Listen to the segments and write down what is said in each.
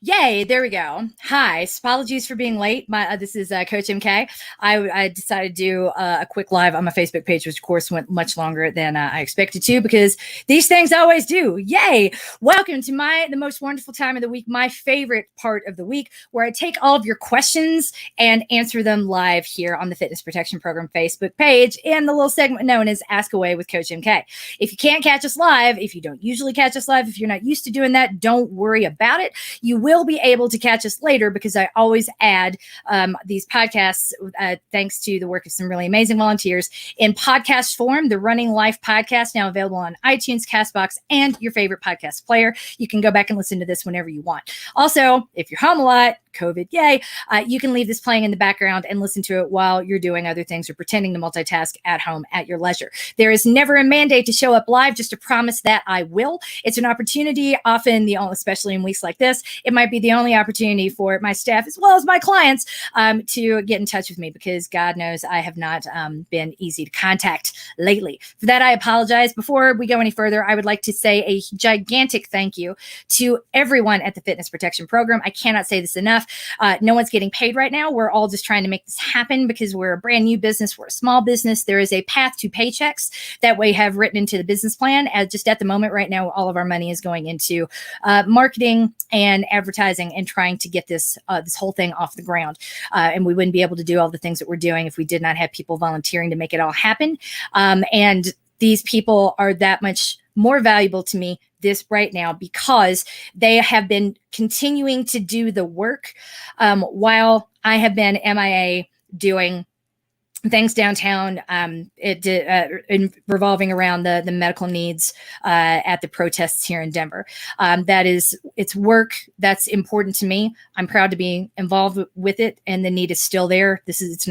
Yay, there we go. Hi, apologies for being late. This is Coach MK. I decided to do a quick live on my Facebook page, which of course went much longer than I expected to because these things always do. Yay! Welcome to the most wonderful time of the week, my favorite part of the week, where I take all of your questions and answer them live here on the Fitness Protection Program Facebook page in the little segment known as Ask Away with Coach MK. If you can't catch us live, if you don't usually catch us live, if you're not used to doing that, don't worry about it. You will be able to catch us later because I always add these podcasts, thanks to the work of some really amazing volunteers, in podcast form. The Running Life podcast, now available on iTunes, CastBox, and your favorite podcast player. You can go back and listen to this whenever you want. Also, if you're home a lot, COVID, yay, you can leave this playing in the background and listen to it while you're doing other things or pretending to multitask at home at your leisure. There is never a mandate to show up live, just a promise that I will. It's an opportunity, often, especially in weeks like this, it might be the only opportunity for my staff as well as my clients to get in touch with me because God knows I have not been easy to contact lately. For that, I apologize. Before we go any further, I would like to say a gigantic thank you to everyone at the Fitness Protection Program. I cannot say this enough. No one's getting paid right now. We're all just trying to make this happen because we're a brand new business. We're a small business. There is a path to paychecks that we have written into the business plan. Just at the moment right now, all of our money is going into marketing and advertising and trying to get this whole thing off the ground. And we wouldn't be able to do all the things that we're doing if we did not have people volunteering to make it all happen. And these people are that much more valuable to me this right now because they have been continuing to do the work while I have been MIA doing things downtown, revolving around the medical needs at the protests here in Denver. It's work that's important to me. I'm proud to be involved with it, and the need is still there. It's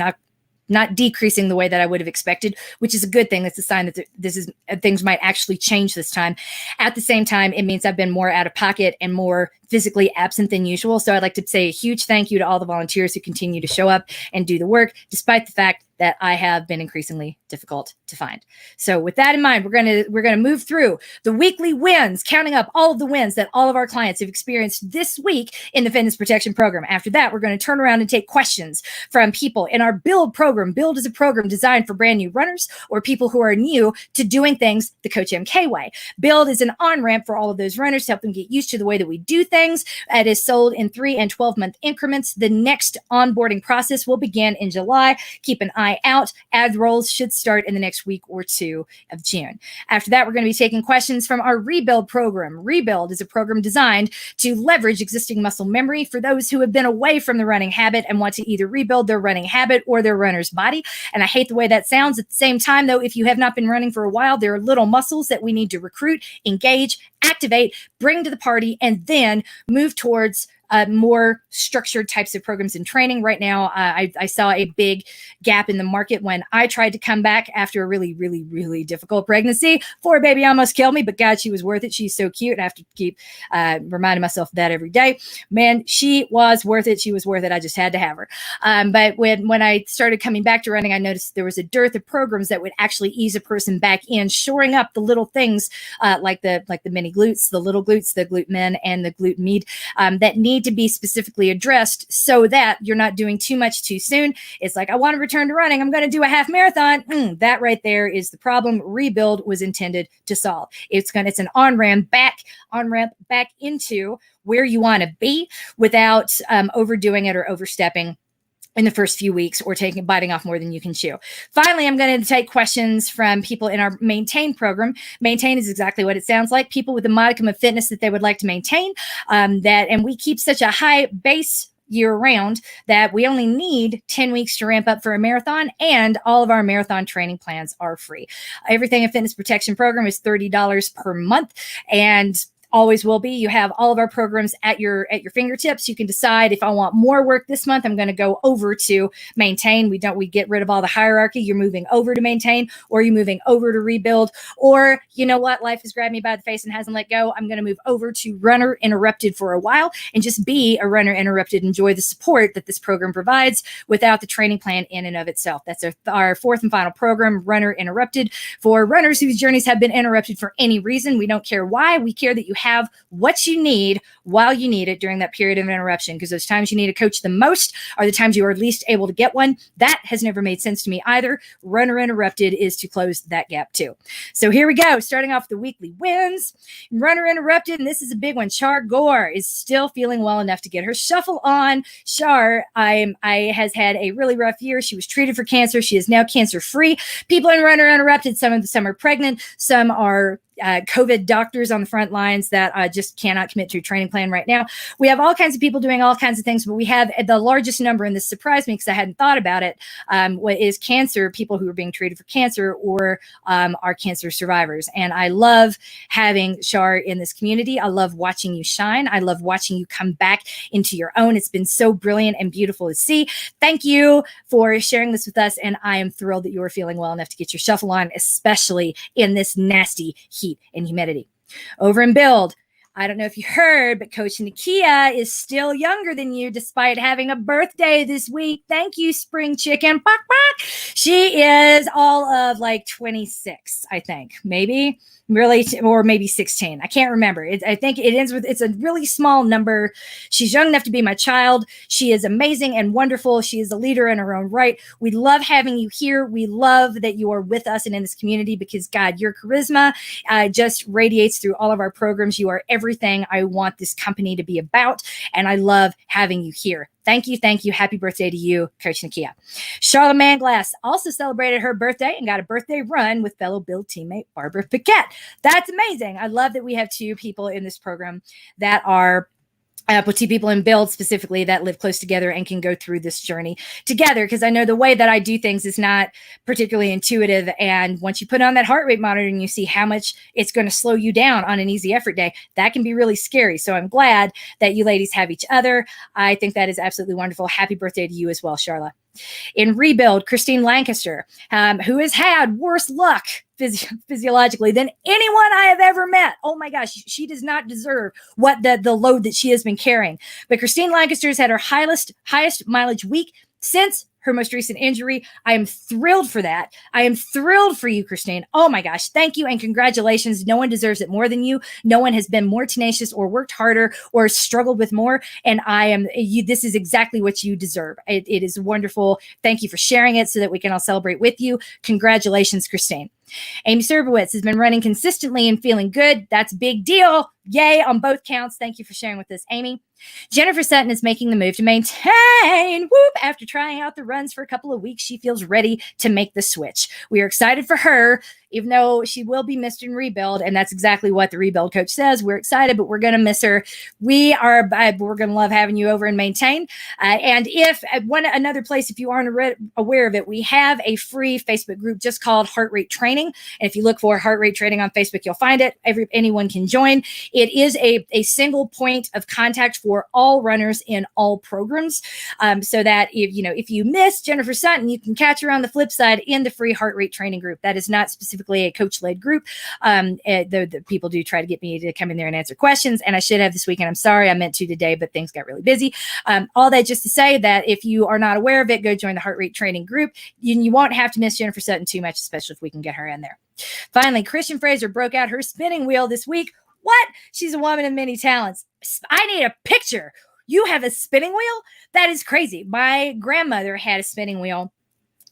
not decreasing the way that I would have expected, which is a good thing. That's a sign that things might actually change this time. At the same time, it means I've been more out of pocket and more physically absent than usual. So I'd like to say a huge thank you to all the volunteers who continue to show up and do the work, despite the fact that I have been increasingly difficult to find. So with that in mind, we're gonna move through the weekly wins, counting up all of the wins that all of our clients have experienced this week in the Fitness Protection Program. After that, we're going to turn around and take questions from people in our Build program. Build is a program designed for brand new runners or people who are new to doing things the Coach MK way. Build is an on-ramp for all of those runners to help them get used to the way that we do things. It is sold in 3 and 12-month increments. The next onboarding process will begin in July. Keep an eye out. Ad rolls should start in the next week or two of June. After that, we're going to be taking questions from our Rebuild program. Rebuild is a program designed to leverage existing muscle memory for those who have been away from the running habit and want to either rebuild their running habit or their runner's body. And I hate the way that sounds. At the same time, though, if you have not been running for a while, there are little muscles that we need to recruit, engage, activate, bring to the party, and then move towards more structured types of programs and training. Right now, I saw a big gap in the market when I tried to come back after a really, really, really difficult pregnancy. Poor baby almost killed me, but God, she was worth it. She's so cute. I have to keep reminding myself of that every day. Man, she was worth it. She was worth it. I just had to have her. But when I started coming back to running, I noticed there was a dearth of programs that would actually ease a person back in, shoring up the little things like the mini glutes, the little glutes, the glute min, and the glute med that need to be specifically addressed so that you're not doing too much too soon. It's like, I want to return to running. I'm going to do a half marathon. That right there is the problem Rebuild was intended to solve. It's an on-ramp back into where you want to be without overdoing it or overstepping in the first few weeks or biting off more than you can chew. Finally, I'm going to take questions from people in our Maintain program. Maintain is exactly what it sounds like. People with a modicum of fitness that they would like to maintain. And we keep such a high base year round that we only need 10 weeks to ramp up for a marathon, and all of our marathon training plans are free. Everything in Fitness Protection Program is $30 per month, and always will be. You have all of our programs at your fingertips. You can decide, if I want more work this month, I'm going to go over to Maintain. We get rid of all the hierarchy. You're moving over to Maintain, or you're moving over to Rebuild, or you know what? Life has grabbed me by the face and hasn't let go. I'm going to move over to Runner Interrupted for a while and just be a Runner Interrupted. Enjoy the support that this program provides without the training plan in and of itself. That's our fourth and final program, Runner Interrupted, for runners whose journeys have been interrupted for any reason. We don't care why. We care that you have what you need while you need it during that period of interruption, because those times you need a coach the most are the times you are least able to get one. That has never made sense to me either. Runner Interrupted is to close that gap too. So here we go. Starting off the weekly wins. Runner Interrupted, and this is a big one. Char Gore is still feeling well enough to get her shuffle on. Char has had a really rough year. She was treated for cancer. She is now cancer-free. People in Runner Interrupted, some are pregnant, some are COVID doctors on the front lines that just cannot commit to a training plan right now. We have all kinds of people doing all kinds of things, but we have the largest number, and this surprised me because I hadn't thought about it, what is cancer, people who are being treated for cancer or are cancer survivors. And I love having Char in this community. I love watching you shine. I love watching you come back into your own. It's been so brilliant and beautiful to see. Thank you for sharing this with us, and I am thrilled that you are feeling well enough to get your shuffle on, especially in this nasty heat and humidity. Over in Build, I don't know if you heard, but Coach Nakia is still younger than you despite having a birthday this week. Thank you, Spring Chicken. She is all of like 26, I think, maybe. Really, or maybe 16. I can't remember. I think it ends with, it's a really small number. She's young enough to be my child. She is amazing and wonderful. She is a leader in her own right. We love having you here. We love that you are with us and in this community because, God, your charisma just radiates through all of our programs. You are everything I want this company to be about, and I love having you here. Thank you. Thank you. Happy birthday to you, Coach Nakia. Charlotte Manglass also celebrated her birthday and got a birthday run with fellow Build teammate Barbara Paquette. That's amazing. I love that we have two people in this program that are two people in Build specifically that live close together and can go through this journey together, because I know the way that I do things is not particularly intuitive. And once you put on that heart rate monitor and you see how much it's going to slow you down on an easy effort day, that can be really scary. So I'm glad that you ladies have each other. I think that is absolutely wonderful. Happy birthday to you as well, Charla. In Rebuild, Christine Lancaster, who has had worse luck physiologically than anyone I have ever met. Oh my gosh, she does not deserve what the load that she has been carrying. But Christine Lancaster has had her highest mileage week since her most recent injury. I am thrilled for that. I am thrilled for you, Christine. Oh my gosh. Thank you and congratulations. No one deserves it more than you. No one has been more tenacious or worked harder or struggled with more. And this is exactly what you deserve. It is wonderful. Thank you for sharing it so that we can all celebrate with you. Congratulations, Christine. Amy Serbowitz has been running consistently and feeling good. That's a big deal. Yay on both counts. Thank you for sharing with us, Amy. Jennifer Sutton is making the move to maintain. Whoop! After trying out the runs for a couple of weeks, she feels ready to make the switch. We are excited for her, even though she will be missed in Rebuild, and that's exactly what the Rebuild coach says. We're excited, but we're going to miss her. We're going to love having you over and Maintain. And if another place, if you aren't aware of it, we have a free Facebook group just called Heart Rate Training. And if you look for Heart Rate Training on Facebook, you'll find it. Anyone can join. It is a single point of contact for all runners in all programs, so that if you miss Jennifer Sutton, you can catch her on the flip side in the free Heart Rate Training group. That is not specifically a coach-led group. The people do try to get me to come in there and answer questions, and I should have this weekend. I'm sorry, I meant to today, but things got really busy. All that just to say that if you are not aware of it, go join the Heart Rate Training group. You won't have to miss Jennifer Sutton too much, especially if we can get her in there. Finally, Christian Fraser broke out her spinning wheel this week. What? She's a woman of many talents. I need a picture. You have a spinning wheel? That is crazy. My grandmother had a spinning wheel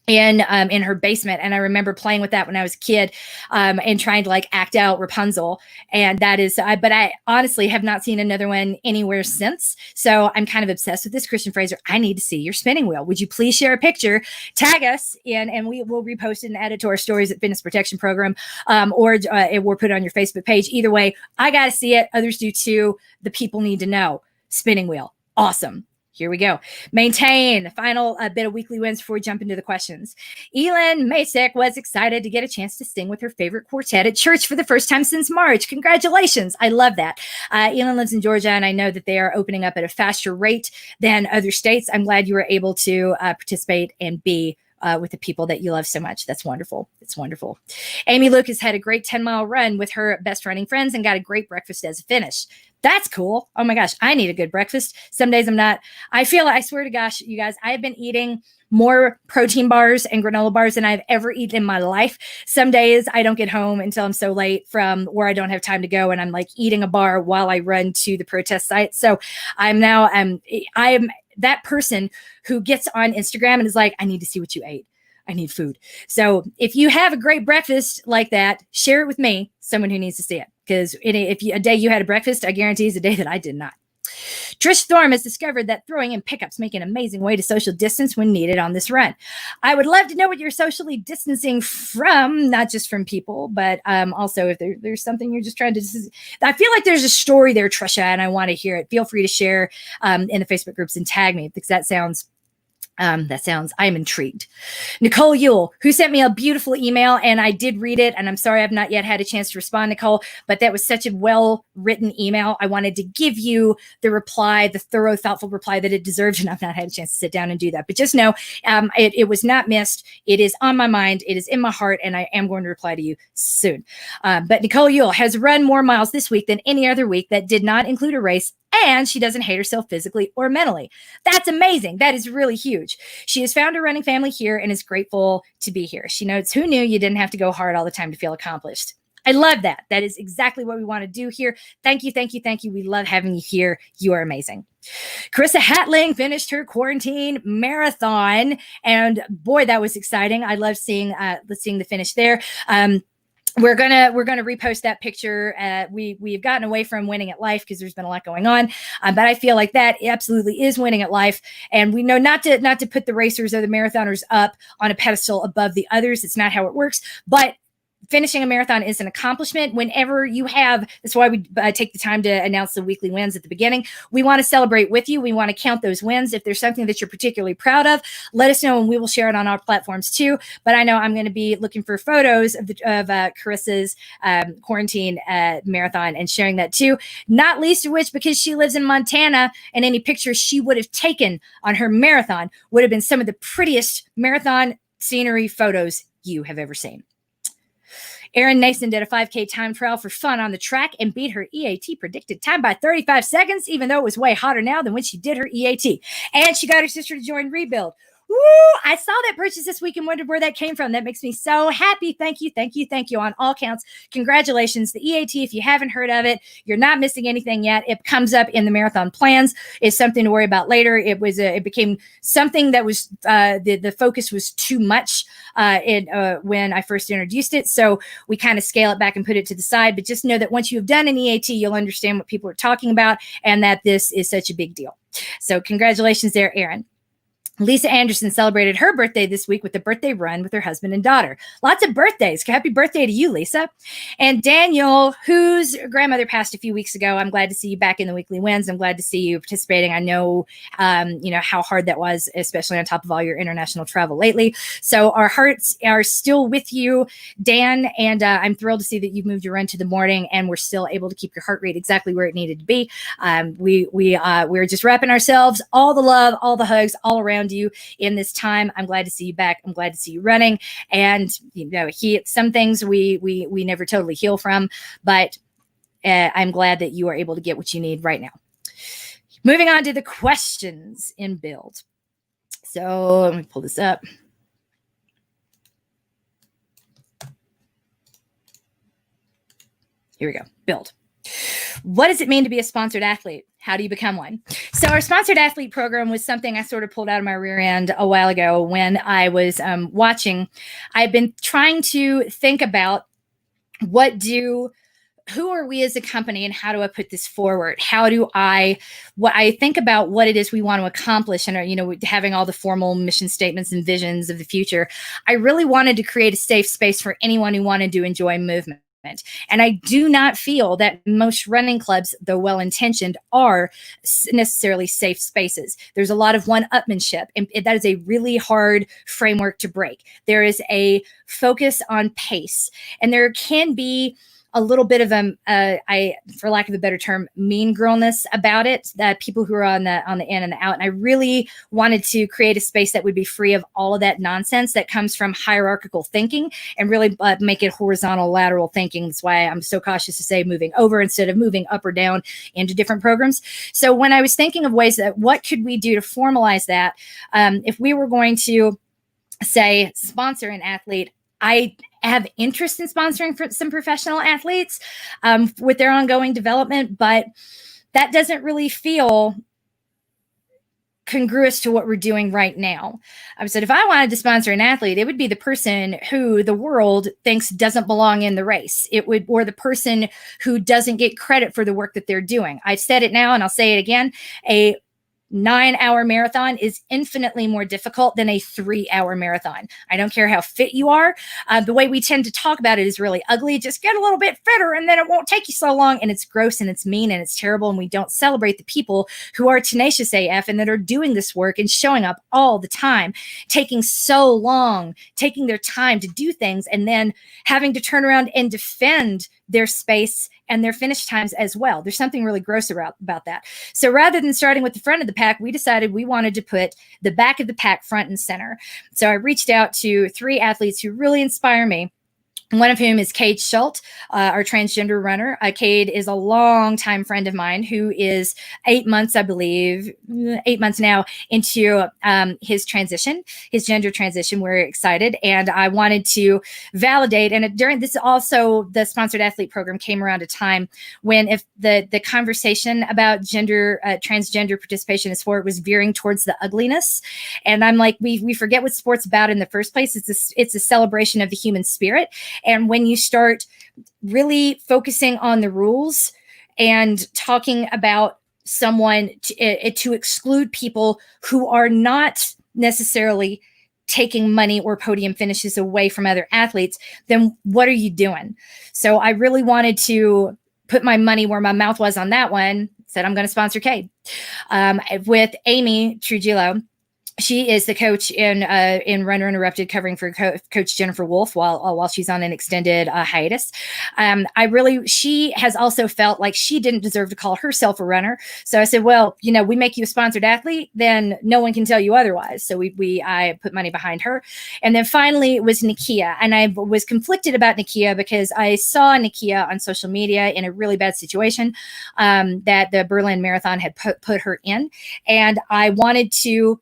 in her basement, and I remember playing with that when I was a kid, and trying to like act out Rapunzel. And that is, but I honestly have not seen another one anywhere since. So I'm kind of obsessed with this. Christian Fraser, I need to see your spinning wheel. Would you please share a picture, tag us in, and we will repost it and add it to our stories at Fitness Protection Program, or put it on your Facebook page. Either way, I got to see it. Others do too. The people need to know. Spinning wheel. Awesome. Here we go. Maintain. Final bit of weekly wins before we jump into the questions. Elin Masek was excited to get a chance to sing with her favorite quartet at church for the first time since March. Congratulations. I love that. Elin lives in Georgia, and I know that they are opening up at a faster rate than other states. I'm glad you were able to participate and be with the people that you love so much. That's wonderful. It's wonderful. Amy Lucas had a great 10-mile run with her best running friends and got a great breakfast as a finish. That's cool. Oh my gosh, I need a good breakfast. Some days I'm not. I swear to gosh, you guys, I've been eating more protein bars and granola bars than I've ever eaten in my life. Some days I don't get home until I'm so late from where I don't have time to go, and I'm like eating a bar while I run to the protest site. So I am that person who gets on Instagram and is like, I need to see what you ate. I need food. So if you have a great breakfast like that, share it with me, someone who needs to see it. Because if a day you had a breakfast, I guarantee is a day that I did not. Trish Thorne has discovered that throwing in pickups make an amazing way to social distance when needed on this run. I would love to know what you're socially distancing from, not just from people, but also if there's something you're just trying to. I feel like there's a story there, Trisha, and I want to hear it. Feel free to share in the Facebook groups and tag me, because that sounds, I'm intrigued. Nicole Yule, who sent me a beautiful email, and I did read it, and I'm sorry I've not yet had a chance to respond, Nicole, but that was such a well-written email. I wanted to give you the reply, the thorough, thoughtful reply that it deserves, and I've not had a chance to sit down and do that. But just know it was not missed. It is on my mind. It is in my heart, and I am going to reply to you soon. But Nicole Yule has run more miles this week than any other week that did not include a race, and she doesn't hate herself physically or mentally. That's amazing. That is really huge. She has found a running family here and is grateful to be here. She notes, who knew you didn't have to go hard all the time to feel accomplished? I love that. That is exactly what we want to do here. Thank you, thank you, thank you. We love having you here. You are amazing. Carissa Hatling finished her quarantine marathon, and boy, that was exciting. I love seeing the finish there. We're gonna repost that picture. We've gotten away from winning at life because there's been a lot going on, but I feel like that absolutely is winning at life. And we know not to put the racers or the marathoners up on a pedestal above the others. It's not how it works. But finishing a marathon is an accomplishment. Whenever you have, that's why we take the time to announce the weekly wins at the beginning. We want to celebrate with you. We want to count those wins. If there's something that you're particularly proud of, let us know and we will share it on our platforms too. But I know I'm going to be looking for photos of Carissa's quarantine marathon and sharing that too. Not least of which, because she lives in Montana, and any pictures she would have taken on her marathon would have been some of the prettiest marathon scenery photos you have ever seen. Erin Nason did a 5K time trial for fun on the track and beat her EAT predicted time by 35 seconds, even though it was way hotter now than when she did her EAT. And she got her sister to join Rebuild. Woo! I saw that purchase this week and wondered where that came from. That makes me so happy. Thank you, thank you, thank you on all counts. Congratulations. The EAT, if you haven't heard of it, you're not missing anything yet. It comes up in the marathon plans. It's something to worry about later. It became something that was the focus was too much when I first introduced it. So we kind of scale it back and put it to the side. But just know that once you've done an EAT, you'll understand what people are talking about and that this is such a big deal. So congratulations there, Erin. Lisa Anderson celebrated her birthday this week with a birthday run with her husband and daughter. Lots of birthdays. Happy birthday to you, Lisa. And Daniel, whose grandmother passed a few weeks ago. I'm glad to see you back in the weekly wins. I'm glad to see you participating. I know, how hard that was, especially on top of all your international travel lately. So our hearts are still with you, Dan. And I'm thrilled to see that you've moved your run to the morning and we're still able to keep your heart rate exactly where it needed to be. We're just wrapping ourselves, all the love, all the hugs, all around you in this time. I'm glad to see you back. I'm glad to see you running. And some things we never totally heal from, but I'm glad that you are able to get what you need right now. Moving on to the questions in Build. So let me pull this up. Here we go. Build. What does it mean to be a sponsored athlete? How do you become one? So our sponsored athlete program was something I sort of pulled out of my rear end a while ago when I was watching. I've been trying to think about who are we as a company and how do I put this forward? I think about what it is we want to accomplish and, having all the formal mission statements and visions of the future. I really wanted to create a safe space for anyone who wanted to enjoy movement. And I do not feel that most running clubs, though well-intentioned, are necessarily safe spaces. There's a lot of one-upmanship, and that is a really hard framework to break. There is a focus on pace, and there can be a little bit of for lack of a better term, mean girlness about it. That people who are on the in and the out. And I really wanted to create a space that would be free of all of that nonsense that comes from hierarchical thinking, and really make it horizontal, lateral thinking. That's why I'm so cautious to say moving over instead of moving up or down into different programs. So when I was thinking of ways that what could we do to formalize that, if we were going to say sponsor an athlete, I have interest in sponsoring some professional athletes with their ongoing development, but that doesn't really feel congruous to what we're doing right now. I said, if I wanted to sponsor an athlete, it would be the person who the world thinks doesn't belong in the race. It would, or the person who doesn't get credit for the work that they're doing. I've said it now and I'll say it again. A 9-hour marathon is infinitely more difficult than a 3-hour marathon. I don't care how fit you are. The way we tend to talk about it is really ugly. Just get a little bit fitter and then it won't take you so long. And it's gross and it's mean and it's terrible. And we don't celebrate the people who are tenacious AF and that are doing this work and showing up all the time, taking so long, taking their time to do things and then having to turn around and defend their space and their finish times as well. There's something really gross about that. So rather than starting with the front of the pack, we decided we wanted to put the back of the pack front and center. So I reached out to 3 athletes who really inspire me. One of whom is Cade Schultz, our transgender runner. Cade is a longtime friend of mine who is 8 months, I believe, 8 months now into his transition, his gender transition. We're excited. And I wanted to validate. And during this also, the sponsored athlete program came around a time when if the conversation about transgender participation in sport was veering towards the ugliness. And I'm like, we forget what sport's about in the first place. It's a celebration of the human spirit. And when you start really focusing on the rules and talking about someone to exclude people who are not necessarily taking money or podium finishes away from other athletes, then what are you doing? So I really wanted to put my money where my mouth was on that one. Said I'm going to sponsor Cade with Amy Trujillo. She is the coach in Runner Interrupted, covering for Coach Jennifer Wolf while she's on an extended hiatus. She has also felt like she didn't deserve to call herself a runner. So I said, well, we make you a sponsored athlete, then no one can tell you otherwise. So I put money behind her. And then finally it was Nikia. And I was conflicted about Nikia because I saw Nikia on social media in a really bad situation that the Berlin Marathon had put her in. And I wanted to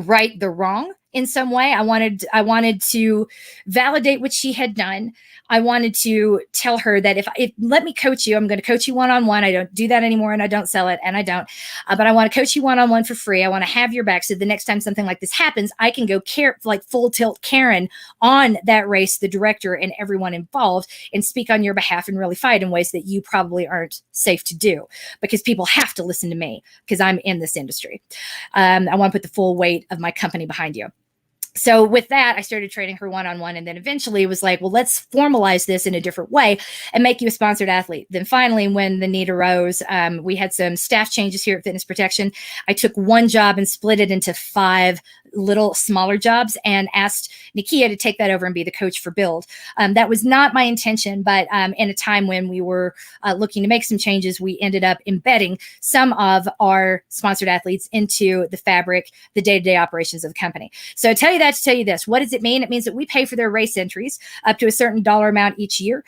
right the wrong in some way. I wanted to validate what she had done. I wanted to tell her that if let me coach you, I'm going to coach you one-on-one. I don't do that anymore and I don't sell it and I don't, but I want to coach you one-on-one for free. I want to have your back. So the next time something like this happens, I can go like full tilt Karen on that race, the director and everyone involved, and speak on your behalf and really fight in ways that you probably aren't safe to do because people have to listen to me because I'm in this industry. I want to put the full weight of my company behind you. So with that, I started training her one-on-one, and then eventually was like, well, let's formalize this in a different way and make you a sponsored athlete. Then finally, when the need arose, we had some staff changes here at Fitness Protection. I took one job and split it into 5 little smaller jobs and asked Nikia to take that over and be the coach for Build. That was not my intention, but in a time when we were looking to make some changes, we ended up embedding some of our sponsored athletes into the fabric, the day-to-day operations of the company. So I tell you that to tell you this. What does it mean? It means that we pay for their race entries up to a certain dollar amount each year.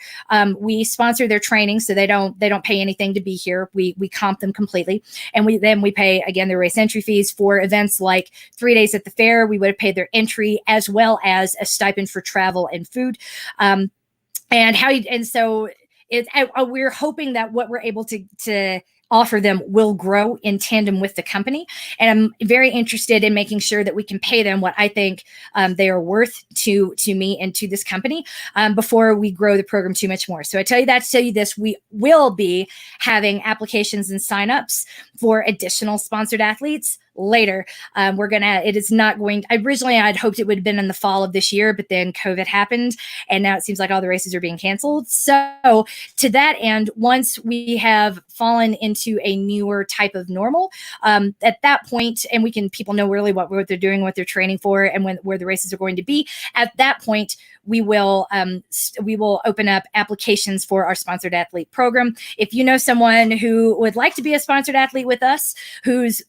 We sponsor their training, so they don't pay anything to be here. We comp them completely, and we pay again their race entry fees for events like 3 days at the fair. We would have paid their entry as well as a stipend for travel and food. So we're hoping that what we're able to offer them will grow in tandem with the company. And I'm very interested in making sure that we can pay them what I think they are worth to me and to this company before we grow the program too much more. So I tell you that to tell you this, we will be having applications and signups for additional sponsored athletes later. It is not going, originally I'd hoped it would have been in the fall of this year, but then COVID happened and now it seems like all the races are being canceled. So to that end, once we have fallen into a newer type of normal, at that point, and people know really what they're doing, what they're training for, and where the races are going to be, at that point, we will open up applications for our sponsored athlete program. If you know someone who would like to be a sponsored athlete with us, who's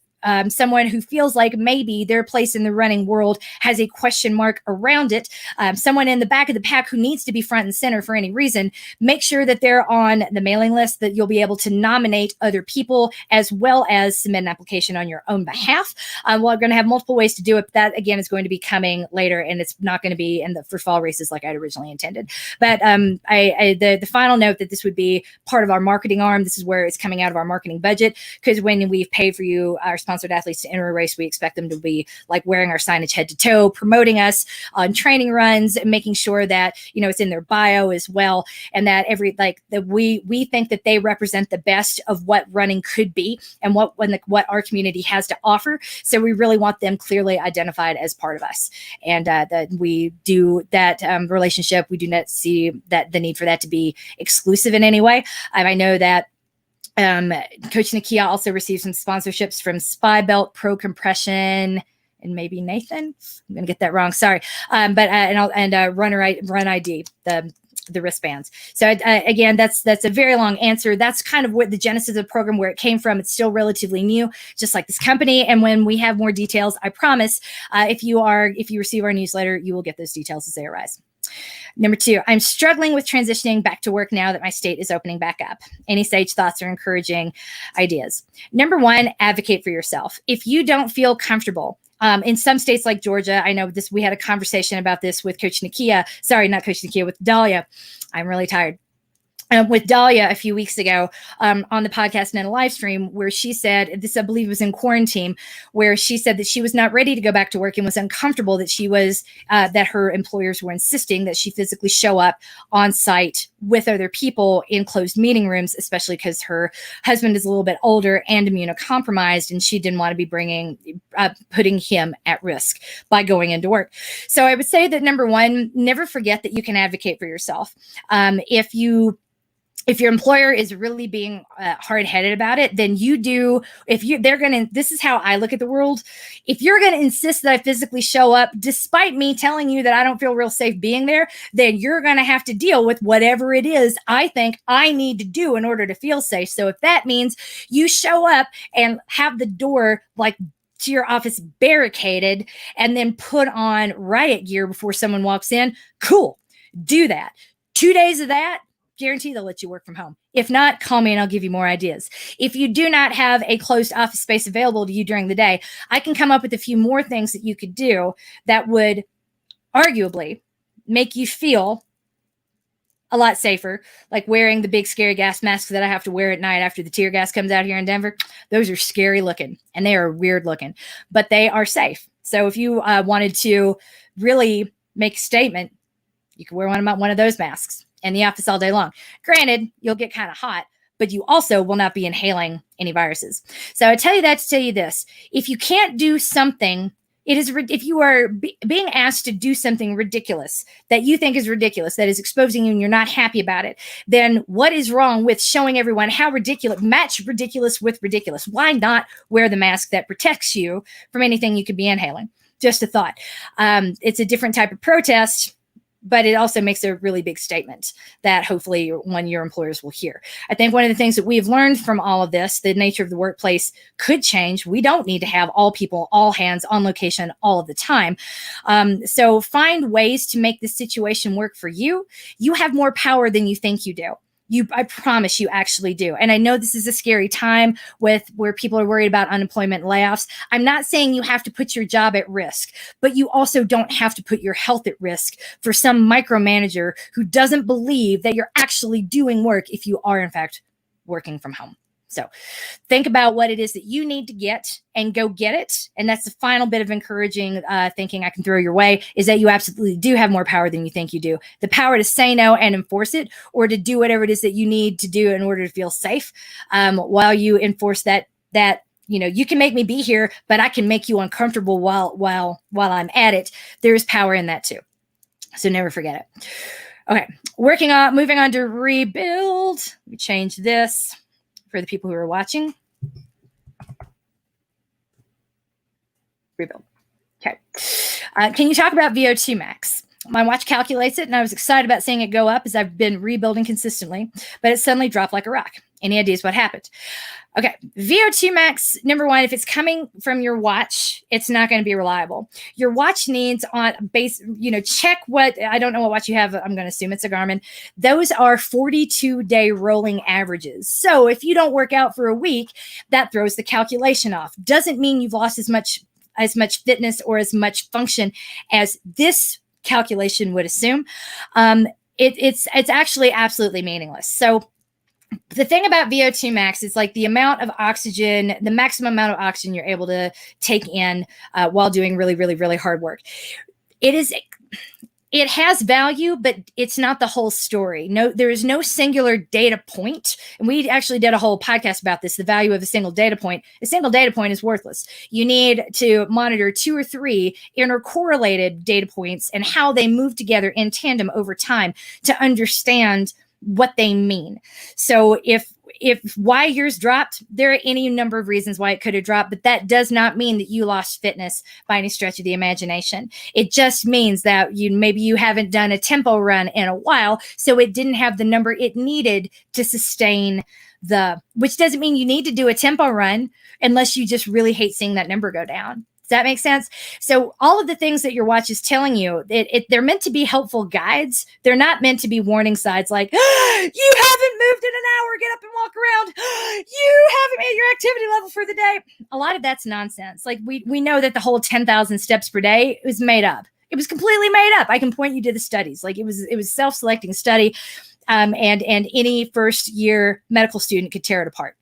someone who feels like maybe their place in the running world has a question mark around it, someone in the back of the pack who needs to be front and center for any reason, make sure that they're on the mailing list, that you'll be able to nominate other people as well as submit an application on your own behalf. We're going to have multiple ways to do it. That, again, is going to be coming later, and it's not going to be for fall races like I'd originally intended. But the final note that this would be part of our marketing arm. This is where it's coming out of our marketing budget, because when we've paid for you, our sponsored athletes, to enter a race, we expect them to be like wearing our signage head to toe, promoting us on training runs, and making sure that it's in their bio as well, and that we think that they represent the best of what running could be and what our community has to offer. So we really want them clearly identified as part of us, and that we do that relationship. We do not see that the need for that to be exclusive in any way. I know that Coach Nakia also received some sponsorships from Spy Belt, Pro Compression, and maybe Nathan. I'm going to get that wrong. Sorry. Run ID, the wristbands. So again, that's a very long answer. That's kind of what the genesis of the program, where it came from. It's still relatively new, just like this company. And when we have more details, I promise, if you receive our newsletter, you will get those details as they arise. Number 2, I'm struggling with transitioning back to work now that my state is opening back up. Any sage thoughts or encouraging ideas? Number 1, advocate for yourself. If you don't feel comfortable, in some states like Georgia, I know this, we had a conversation about this with Coach Nakia. Sorry, not Coach Nakia, with Dahlia. I'm really tired. With Dahlia a few weeks ago on the podcast and in a live stream, where she said, this I believe was in quarantine, where she said that she was not ready to go back to work and was uncomfortable that her employers were insisting that she physically show up on site with other people in closed meeting rooms, especially because her husband is a little bit older and immunocompromised, and she didn't want to be putting him at risk by going into work. So I would say that number 1, never forget that you can advocate for yourself. If your employer is really being hard-headed about it, then this is how I look at the world. If you're going to insist that I physically show up, despite me telling you that I don't feel real safe being there, then you're going to have to deal with whatever it is I think I need to do in order to feel safe. So if that means you show up and have the door to your office barricaded and then put on riot gear before someone walks in, cool, do that. 2 days of that, guarantee they'll let you work from home. If not, call me and I'll give you more ideas. If you do not have a closed office space available to you during the day, I can come up with a few more things that you could do that would arguably make you feel a lot safer, like wearing the big scary gas masks that I have to wear at night after the tear gas comes out here in Denver. Those are scary looking and they are weird looking, but they are safe. So if you wanted to really make a statement, you can wear one of those masks in the office all day long. Granted, you'll get kind of hot, but you also will not be inhaling any viruses. So I tell you that to tell you this: if you can't do something, if you are being asked to do something ridiculous that you think is ridiculous, that is exposing you and you're not happy about it, then what is wrong with showing everyone how match ridiculous with ridiculous? Why not wear the mask that protects you from anything you could be inhaling? Just a thought. It's a different type of protest, but it also makes a really big statement that hopefully one of your employers will hear. I think one of the things that we've learned from all of this, the nature of the workplace could change. We don't need to have all people, all hands on location all of the time. So find ways to make this situation work for you. You have more power than you think you do. I promise you actually do. And I know this is a scary time where people are worried about unemployment and layoffs. I'm not saying you have to put your job at risk, but you also don't have to put your health at risk for some micromanager who doesn't believe that you're actually doing work if you are in fact working from home. So think about what it is that you need to get and go get it. And that's the final bit of encouraging thinking I can throw your way, is that you absolutely do have more power than you think you do. The power to say no and enforce it, or to do whatever it is that you need to do in order to feel safe while you enforce that you can make me be here, but I can make you uncomfortable while I'm at it. There's power in that too. So never forget it. Okay, moving on to rebuild. Let me change this for the people who are watching. Rebuild. Okay. Can you talk about VO2 max? My watch calculates it, and I was excited about seeing it go up as I've been rebuilding consistently, but it suddenly dropped like a rock. Any ideas what happened? Okay, VO2 max, number one, if it's coming from your watch, it's not going to be reliable. Your watch needs on base, check what, I don't know what watch you have. I'm going to assume it's a Garmin. Those are 42-day rolling averages. So if you don't work out for a week, that throws the calculation off. Doesn't mean you've lost as much fitness or as much function as this calculation would assume. It's actually absolutely meaningless. So the thing about VO2 max is like the amount of oxygen, the maximum amount of oxygen you're able to take in while doing really, really, really hard work. It has value, but it's not the whole story. No, there is no singular data point. And we actually did a whole podcast about this, the value of a single data point. A single data point is worthless. You need to monitor 2 or 3 intercorrelated data points and how they move together in tandem over time to understand what they mean. So if why yours dropped, there are any number of reasons why it could have dropped, but that does not mean that you lost fitness by any stretch of the imagination. It just means that maybe you haven't done a tempo run in a while, so it didn't have the number it needed to sustain which doesn't mean you need to do a tempo run unless you just really hate seeing that number go down. Does that make sense? So all of the things that your watch is telling you, they're meant to be helpful guides. They're not meant to be warning signs like, you haven't moved in an hour, get up and walk around. You haven't made your activity level for the day. A lot of that's nonsense. Like we know that the whole 10,000 steps per day was made up. It was completely made up. I can point you to the studies. Like it was self-selecting study. And any first year medical student could tear it apart.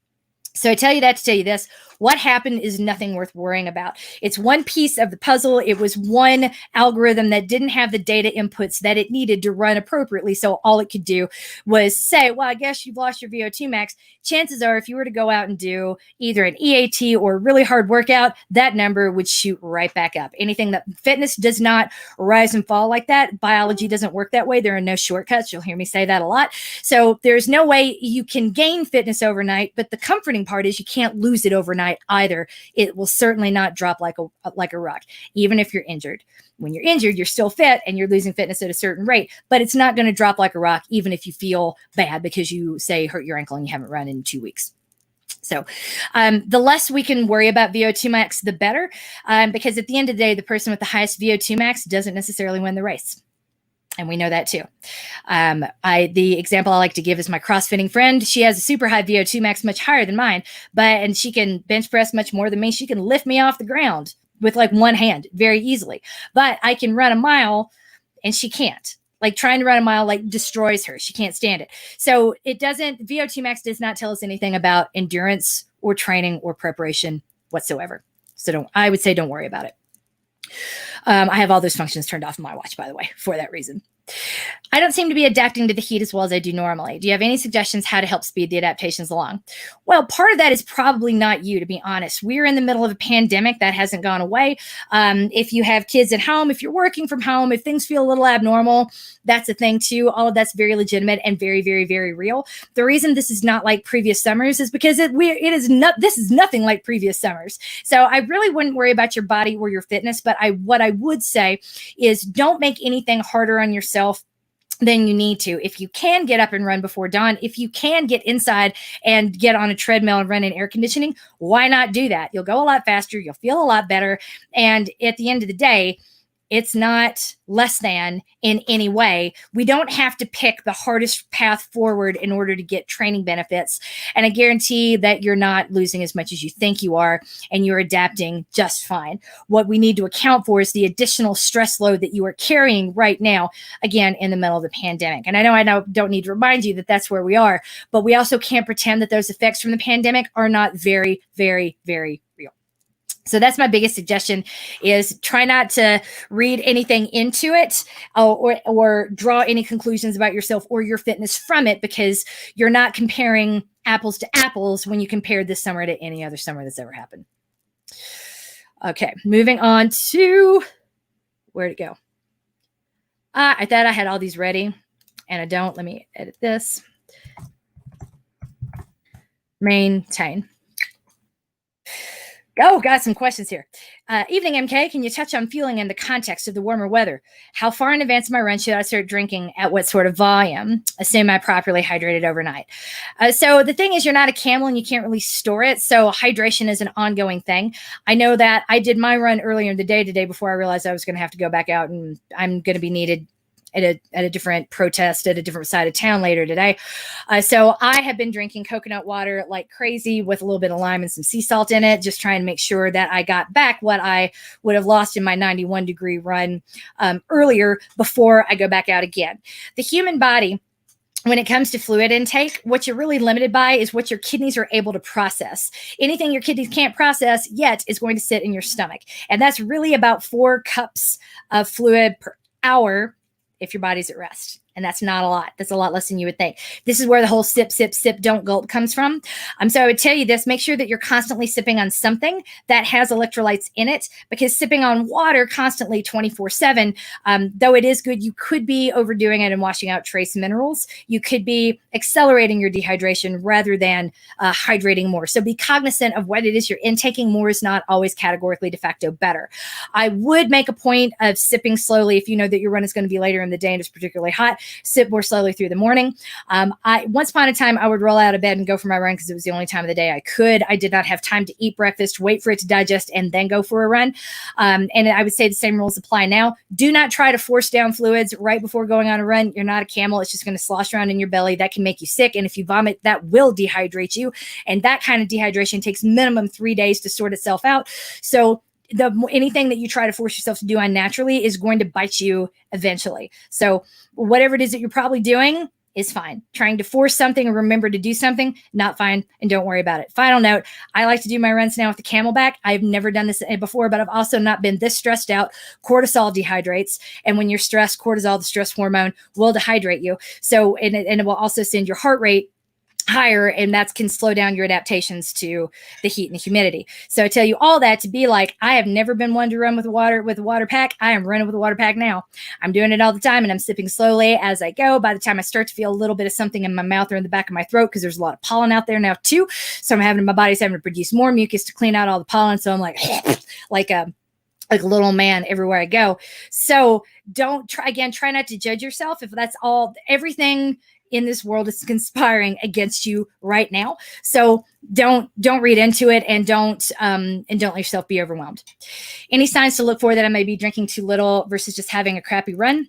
So I tell you that to tell you this. What happened is nothing worth worrying about. It's one piece of the puzzle. It was one algorithm that didn't have the data inputs that it needed to run appropriately. So all it could do was say, well, I guess you've lost your VO2 max. Chances are if you were to go out and do either an EAT or a really hard workout, that number would shoot right back up. Anything that fitness does not rise and fall like that. Biology doesn't work that way. There are no shortcuts. You'll hear me say that a lot. So there's no way you can gain fitness overnight, but the comforting part is you can't lose it overnight either. It will certainly not drop like a rock, even if you're injured. When you're injured, you're still fit and you're losing fitness at a certain rate, but it's not going to drop like a rock, even if you feel bad because you say hurt your ankle and you haven't run in 2 weeks. So the less we can worry about VO2 max, the better, because at the end of the day, the person with the highest VO2 max doesn't necessarily win the race. And we know that too. The example I like to give is my CrossFitting friend. She has a super high VO2 max, much higher than mine, and she can bench press much more than me. She can lift me off the ground with like one hand very easily, but I can run a mile and she can't. Like trying to run a mile like destroys her. She can't stand it. So VO2 max does not tell us anything about endurance or training or preparation whatsoever. So I would say don't worry about it. I have all those functions turned off in my watch, by the way, for that reason. I don't seem to be adapting to the heat as well as I do normally. Do you have any suggestions how to help speed the adaptations along? Well, part of that is probably not you, to be honest. We're in the middle of a pandemic that hasn't gone away. If you have kids at home, if you're working from home, if things feel a little abnormal, that's a thing too. All of that's very legitimate and very, very, very real. The reason this is not like previous summers is because this is nothing like previous summers. So I really wouldn't worry about your body or your fitness, but what I would say is don't make anything harder on yourself than you need to. If you can get up and run before dawn, if you can get inside and get on a treadmill and run in air conditioning, why not do that? You'll go a lot faster. You'll feel a lot better. And at the end of the day, it's not less than in any way. We don't have to pick the hardest path forward in order to get training benefits. And I guarantee that you're not losing as much as you think you are, and you're adapting just fine. What we need to account for is the additional stress load that you are carrying right now, again, in the middle of the pandemic. And I don't need to remind you that that's where we are, but we also can't pretend that those effects from the pandemic are not very, very, very real. So that's my biggest suggestion is try not to read anything into it or draw any conclusions about yourself or your fitness from it, because you're not comparing apples to apples when you compare this summer to any other summer that's ever happened. Okay, moving on to, where'd it go? I thought I had all these ready, and I don't. Let me edit this. Maintain. Oh, got some questions here. Evening, MK. Can you touch on fueling in the context of the warmer weather? How far in advance of my run should I start drinking? At what sort of volume? Assume I properly hydrated overnight. So the thing is, you're not a camel and you can't really store it. So hydration is an ongoing thing. I know that I did my run earlier in the day today before I realized I was going to have to go back out, and I'm going to be needed at a different protest at a different side of town later today. So I have been drinking coconut water like crazy with a little bit of lime and some sea salt in it, just trying to make sure that I got back what I would have lost in my 91-degree run earlier before I go back out again. The human body, when it comes to fluid intake, what you're really limited by is what your kidneys are able to process. Anything your kidneys can't process yet is going to sit in your stomach. And that's really about 4 cups of fluid per hour if your body's at rest. And that's not a lot. That's a lot less than you would think. This is where the whole sip, sip, sip, don't gulp comes from. So I would tell you this, make sure that you're constantly sipping on something that has electrolytes in it, because sipping on water constantly 24/7, though it is good, you could be overdoing it and washing out trace minerals. You could be accelerating your dehydration rather than hydrating more. So be cognizant of what it is you're intaking. More is not always categorically de facto better. I would make a point of sipping slowly if you know that your run is going to be later in the day and it's particularly hot. Sip more slowly through the morning. Once upon a time, I would roll out of bed and go for my run because it was the only time of the day I could. I did not have time to eat breakfast, wait for it to digest, and then go for a run. And I would say the same rules apply now. Do not try to force down fluids right before going on a run. You're not a camel. It's just going to slosh around in your belly. That can make you sick. And if you vomit, that will dehydrate you. And that kind of dehydration takes minimum 3 days to sort itself out. So anything that you try to force yourself to do unnaturally is going to bite you eventually. So whatever it is that you're probably doing is fine. Trying to force something or remember to do something, not fine, and don't worry about it. Final note, I like to do my runs now with the Camelback. I've never done this before, but I've also not been this stressed out. Cortisol dehydrates. And when you're stressed, cortisol, the stress hormone, will dehydrate you. So, and it will also send your heart rate higher, and that can slow down your adaptations to the heat and the humidity. So I tell you all that to be like, I have never been one to run with a water pack. I am running with a water pack now. I'm doing it all the time, and I'm sipping slowly as I go. By the time I start to feel a little bit of something in my mouth or in the back of my throat, because there's a lot of pollen out there now too. So my body's having to produce more mucus to clean out all the pollen. So I'm like a little man everywhere I go. So try not to judge yourself if that's everything in this world is conspiring against you right now. So don't read into it, and don't let yourself be overwhelmed. Any signs to look for that I may be drinking too little versus just having a crappy run?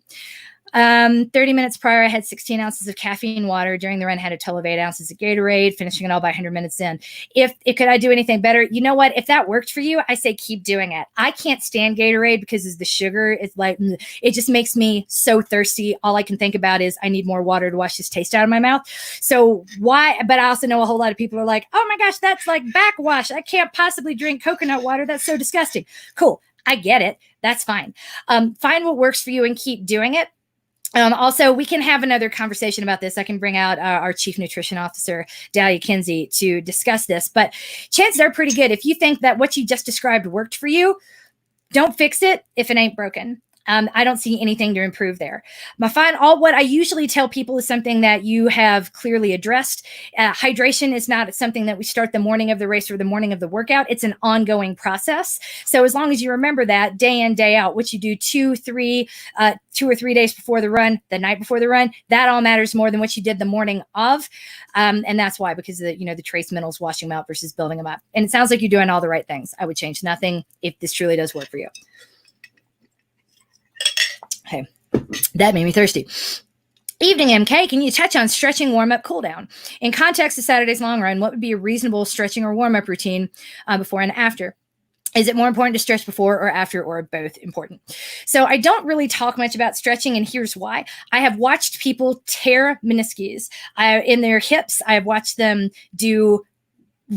30 minutes prior, I had 16 ounces of caffeine water. During the run, I had a total of 8 ounces of Gatorade, finishing it all by 100 minutes in. Could I do anything better? You know what? If that worked for you, I say keep doing it. I can't stand Gatorade because of the sugar. It's like, it just makes me so thirsty. All I can think about is I need more water to wash this taste out of my mouth. So why? But I also know a whole lot of people are like, oh my gosh, that's like backwash. I can't possibly drink coconut water. That's so disgusting. Cool. I get it. That's fine. Find what works for you and keep doing it. Also, we can have another conversation about this. I can bring out our chief nutrition officer, Dahlia Kinsey, to discuss this. But chances are pretty good. If you think that what you just described worked for you, don't fix it if it ain't broken. I don't see anything to improve there. What I usually tell people is something that you have clearly addressed. Hydration is not something that we start the morning of the race or the morning of the workout. It's an ongoing process. So as long as you remember that day in, day out, what you do 2 or 3 days before the run, the night before the run, that all matters more than what you did the morning of. And that's why, because of the trace minerals, washing them out versus building them up. And it sounds like you're doing all the right things. I would change nothing if this truly does work for you. Okay, that made me thirsty. Evening, MK, can you touch on stretching, warm-up, cool-down? In context of Saturday's long run, what would be a reasonable stretching or warm-up routine before and after? Is it more important to stretch before or after, or both important? So I don't really talk much about stretching, and here's why. I have watched people tear meniscus in their hips. I have watched them do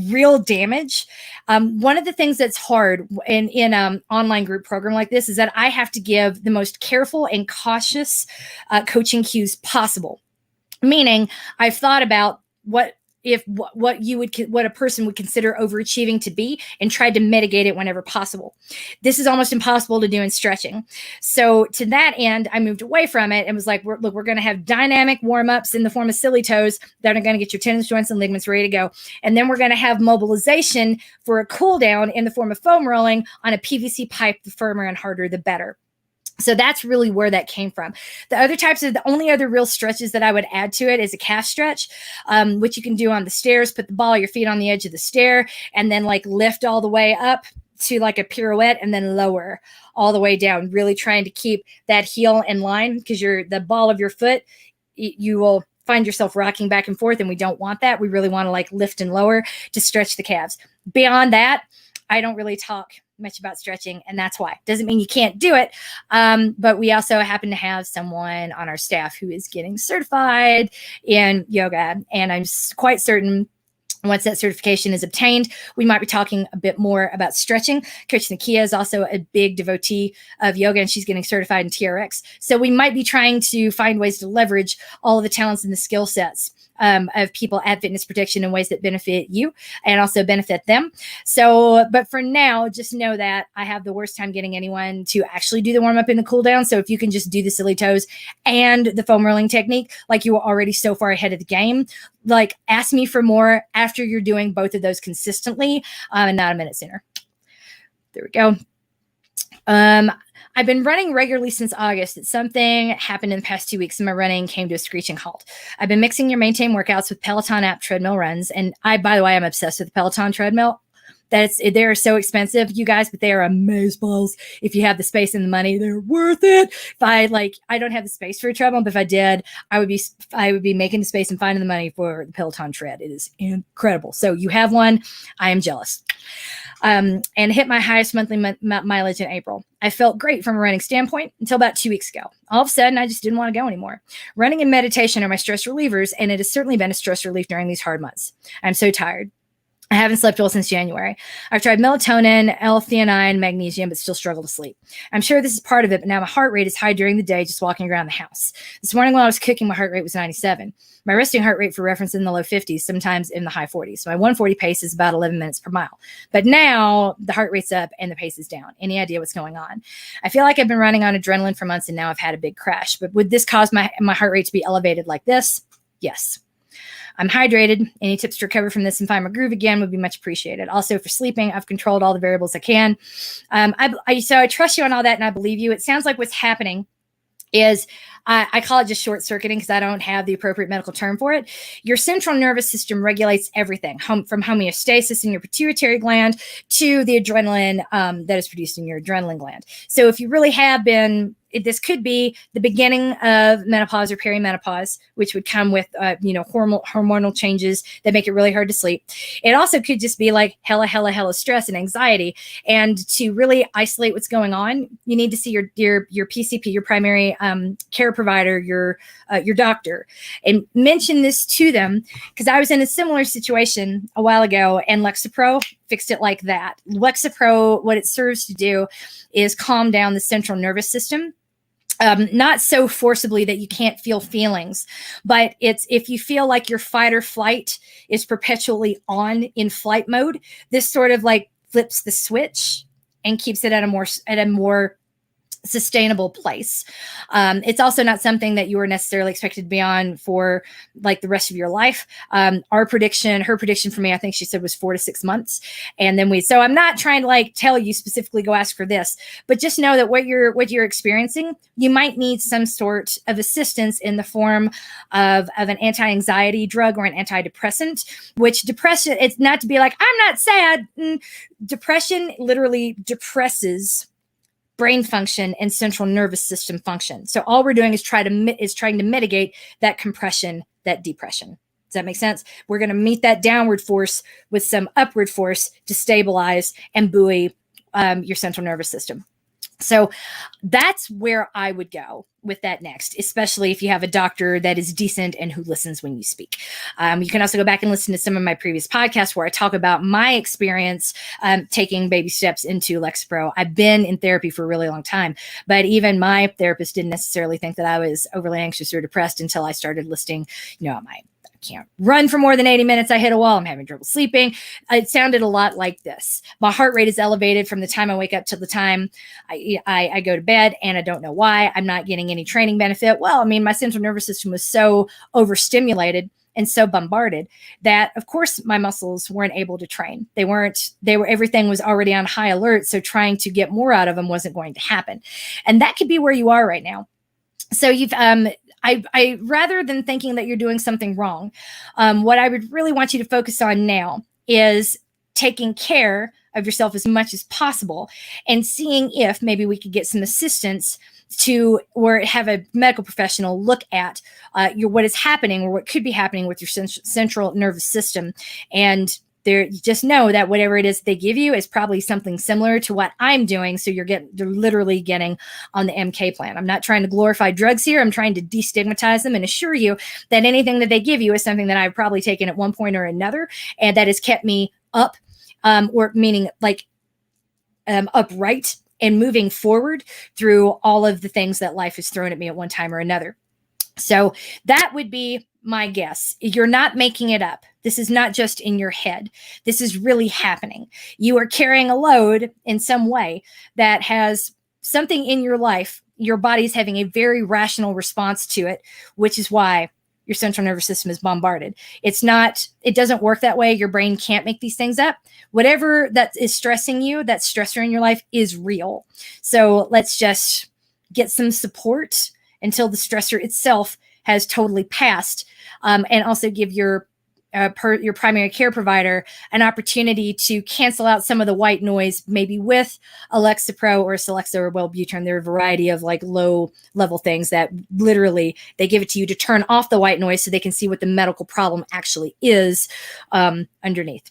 real damage. One of the things that's hard in an online group program like this is that I have to give the most careful and cautious coaching cues possible. Meaning, I've thought about what what a person would consider overachieving to be, and tried to mitigate it whenever possible. This is almost impossible to do in stretching. So to that end, I moved away from it and was like, we're going to have dynamic warm-ups in the form of silly toes that are going to get your tendons, joints, and ligaments ready to go. And then we're going to have mobilization for a cool down in the form of foam rolling on a PVC pipe. The firmer and harder, the better. So that's really where that came from. The only other real stretches that I would add to it is a calf stretch, which you can do on the stairs. Put the ball of your feet on the edge of the stair and then like lift all the way up to like a pirouette and then lower all the way down, really trying to keep that heel in line, because the ball of your foot, you will find yourself rocking back and forth, and we don't want that. We really want to like lift and lower to stretch the calves. Beyond that, I don't really talk much about stretching, and that's why. Doesn't mean you can't do it, but we also happen to have someone on our staff who is getting certified in yoga, and I'm quite certain once that certification is obtained, we might be talking a bit more about stretching. Coach Nakia is also a big devotee of yoga, and she's getting certified in TRX. So we might be trying to find ways to leverage all of the talents and the skill sets of people at Fitness Protection in ways that benefit you and also benefit them. So, but for now, just know that I have the worst time getting anyone to actually do the warm up and the cool down. So if you can just do the silly toes and the foam rolling technique, like you were already so far ahead of the game, like ask me for more after you're doing both of those consistently and not a minute sooner. There we go. I've been running regularly since August. Something happened in the past 2 weeks and my running came to a screeching halt. I've been mixing your maintain workouts with Peloton app treadmill runs. And by the way, I'm obsessed with the Peloton treadmill. They're so expensive, you guys, but they are amazeballs. If you have the space and the money, they're worth it. I don't have the space for a treadmill, but if I did, I would be making the space and finding the money for the Peloton tread. It is incredible. So you have one. I am jealous. And hit my highest monthly mileage in April. I felt great from a running standpoint until about 2 weeks ago. All of a sudden, I just didn't want to go anymore. Running and meditation are my stress relievers, and it has certainly been a stress relief during these hard months. I'm so tired. I haven't slept well since January. I've tried melatonin, L-theanine, magnesium, but still struggle to sleep. I'm sure this is part of it, but now my heart rate is high during the day just walking around the house. This morning while I was cooking, my heart rate was 97. My resting heart rate for reference in the low 50s, sometimes in the high 40s. So my 140 pace is about 11 minutes per mile. But now the heart rate's up and the pace is down. Any idea what's going on? I feel like I've been running on adrenaline for months and now I've had a big crash. But would this cause my heart rate to be elevated like this? Yes. I'm hydrated. Any tips to recover from this and find my groove again would be much appreciated. Also, for sleeping, I've controlled all the variables I can. So I trust you on all that, and I believe you. It sounds like what's happening is I call it just short circuiting because I don't have the appropriate medical term for it. Your central nervous system regulates everything from homeostasis in your pituitary gland to the adrenaline that is produced in your adrenaline gland. So if you really have been, this could be the beginning of menopause or perimenopause, which would come with, hormonal changes that make it really hard to sleep. It also could just be like hella stress and anxiety. And to really isolate what's going on, you need to see your PCP, your primary care provider, your doctor, and mention this to them, because I was in a similar situation a while ago, and Lexapro fixed it like that. Lexapro, what it serves to do is calm down the central nervous system. Not so forcibly that you can't feel feelings, but it's if you feel like your fight or flight is perpetually on in flight mode, this sort of like flips the switch and keeps it at a more sustainable place. It's also not something that you are necessarily expected to be on for like the rest of your life. Her prediction for me, I think she said was 4 to 6 months. And then so I'm not trying to like tell you specifically go ask for this, but just know that what you're experiencing, you might need some sort of assistance in the form of an anti-anxiety drug or an antidepressant, which depression, it's not to be like, I'm not sad. Depression literally depresses brain function and central nervous system function. So all we're doing is trying to mitigate that compression, that depression. Does that make sense? We're going to meet that downward force with some upward force to stabilize and buoy your central nervous system. So that's where I would go with that next, especially if you have a doctor that is decent and who listens when you speak. You can also go back and listen to some of my previous podcasts where I talk about my experience taking baby steps into Lexapro. I've been in therapy for a really long time, but even my therapist didn't necessarily think that I was overly anxious or depressed until I started listing, my can't run for more than 80 minutes. I hit a wall. I'm having trouble sleeping. It sounded a lot like this. My heart rate is elevated from the time I wake up till the time I go to bed, and I don't know why. I'm not getting any training benefit. Well, I mean, my central nervous system was so overstimulated and so bombarded that, of course, my muscles weren't able to train. Everything was already on high alert. So trying to get more out of them wasn't going to happen. And that could be where you are right now. So I rather than thinking that you're doing something wrong, what I would really want you to focus on now is taking care of yourself as much as possible and seeing if maybe we could get some assistance to or have a medical professional look at what is happening or what could be happening with your central nervous system. And you just know that whatever it is they give you is probably something similar to what I'm doing. So you're literally getting on the MK plan. I'm not trying to glorify drugs here. I'm trying to destigmatize them and assure you that anything that they give you is something that I've probably taken at one point or another, and that has kept me up, or meaning like upright and moving forward through all of the things that life has thrown at me at one time or another. So that would be my guess. You're not making it up. This is not just in your head. This is really happening. You are carrying a load in some way that has something in your life. Your body's having a very rational response to it, which is why your central nervous system is bombarded. It doesn't work that way. Your brain can't make these things up. Whatever that is stressing you, that stressor in your life is real. So let's just get some support until the stressor itself has totally passed, and also give your primary care provider an opportunity to cancel out some of the white noise, maybe with a Lexapro or a Celexa or Wellbutrin. There are a variety of like low level things that literally they give it to you to turn off the white noise so they can see what the medical problem actually is underneath.